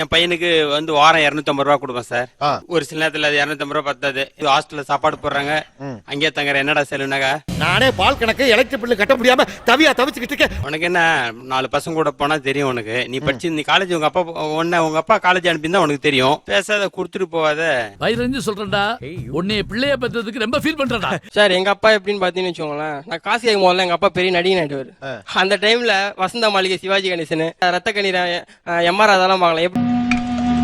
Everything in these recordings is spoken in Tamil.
என் பையனுக்கு வந்து வாரம் 250 ரூபா கொடுப்பேன் சார். ஆ. ஒரு சில நேரத்துல அது 250 ரூபா பத்தாது. ஹாஸ்டல்ல சாப்பாடு போடுறாங்க, அங்கேயே தங்குற என்னடா செலவுனாக்கா. நானே பால் கணக்கு எலக்ட்ரிக் பில்லு கட்ட முடியாம தவிச்சுக்கிட்டு இருக்கேன். உனக்கு என்ன 4 பசங்க கூட போனா தெரியும் உனக்கு. நீ படிச்சு நீ காலேஜ் உங்க அப்பா காலேஜ் அனுப்பியிருந்தா உனக்கு தெரியும். பேசாத, குடுத்துட்டு போவாத. வயிறு சொல்றேன்டா, உன்னை பிள்ளைய பெற்றதுக்கு ரொம்ப ஃபீல் பண்றடா. சார் எங்க அப்பா எப்படின்னு பாத்தீங்கன்னு வச்சுக்கோங்களேன், நான் காசு கேட்கும் போதெல்லாம் எங்க அப்பா பெரிய நடிகன் ஆயிடுவாரு. அந்த டைம்ல வசந்த மாளிகை, சிவாஜி கணேசன், ரத்த கண்ணீர், எம்ஆர் அதெல்லாம் வாங்கலாம்.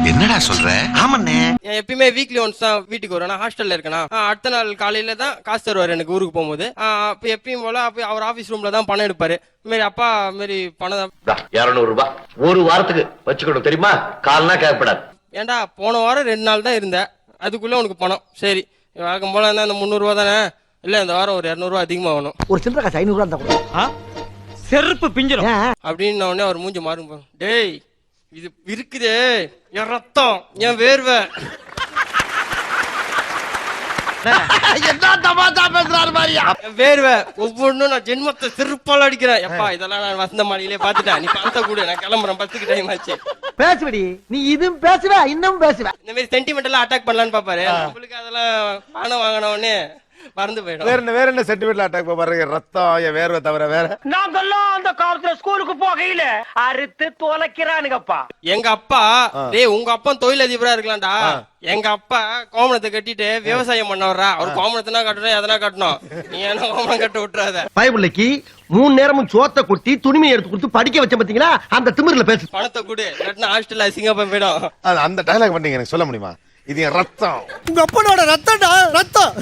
என்னடா சொல்ற? ஆமாண்ணே. எப்பயுமே வீக்லி ஒன்ஸ் தான் வீட்டுக்கு வரும். நான் ஹாஸ்டல்ல இருக்கேனா, அடுத்த நாள் காலையில தான் காசு தருவாரு எனக்கு ஊருக்கு போகும்போது. அப்ப எப்பயும் போல அவர் ஆபீஸ் ரூம்ல தான் பணம் எடுப்பாரு. மாரி அப்பா மாரி பணம் 200 ரூபாய் ஒரு வாரத்துக்கு வச்சுக்கணும் தெரியுமா? கால்னா கேட்கப்படாது. ஏன்டா போன வாரம் 2 நாள் தான் இருந்தேன், அதுக்குள்ள உனக்கு பணம். சரி வழக்கம் போல இருந்தா அந்த 300 ரூபா தானே, இல்ல இந்த வாரம் ஒரு 200 ரூபா அதிகமா வேணும். ஒரு சில்லற காசு 500 ரூபா இருந்தா கூட செருப்பு பிஞ்சிரும் அப்படின்னு உடனே அவர் மூஞ்சி மாறும். டேய் இது இருக்குதே என் ரத்தம், என் வேர்வை. வேர்வை ஒவ்வொன்னும் நான் ஜென்மத்தை செருப்பால அடிக்கிறேன். எப்பா இதெல்லாம் நான் வசந்த மாளிகையிலே பாத்துட்டேன், நீ பணத்தை கூட நான் கிளம்புறேன், பஸ்ஸுக்கு டைம் ஆச்சு. பேசுவடி, நீ இதுவும் பேசுவ இன்னும் பேசுவ. இந்த மாதிரி சென்டிமெண்டலா அட்டாக் பண்ணலான்னு பாப்பாரு. உங்களுக்கு அதெல்லாம் பணம் வாங்கின உடனே மறந்து போயிடும். வேற என்ன சென்டிமெண்டல் அட்டாக் பாருங்க, ரத்தம் என் வேர்வை தவிர வேற. நாங்கெல்லாம் அந்த காலத்துல ஸ்கூலுக்கு போகையில அறுத்து தொலைக்கிறானுங்கப்பா. எங்க அப்பா டேய் உங்க அப்பா தொழிலதிபரா இருக்கலாம்டா, எங்க அப்பா கோமணத்தை கட்டிட்டு விவசாயம் பண்ணவரா. அவர் கோமணத்தினா கட்டணும், எதனா கட்டணும், நீ என்ன கோமணம் கட்ட விட்டுறாத. பயபிள்ளைக்கு 3 நேரமும் சோத்த கொட்டி துணிமையை எடுத்து கொடுத்து படிக்க வச்ச பாத்தீங்களா, அந்த திமிர்ல பேசு. பணத்தை கொடு, இல்லாட்டினா ஹாஸ்டல்ல சிங்கப்பம் போயிடும். அந்த டயலாக் பண்ணீங்க, எனக்கு சொல்ல முடியுமா? இது என் ரத்தம். உங்க அப்பனோட ரத்தம்டா, ரத்தம்.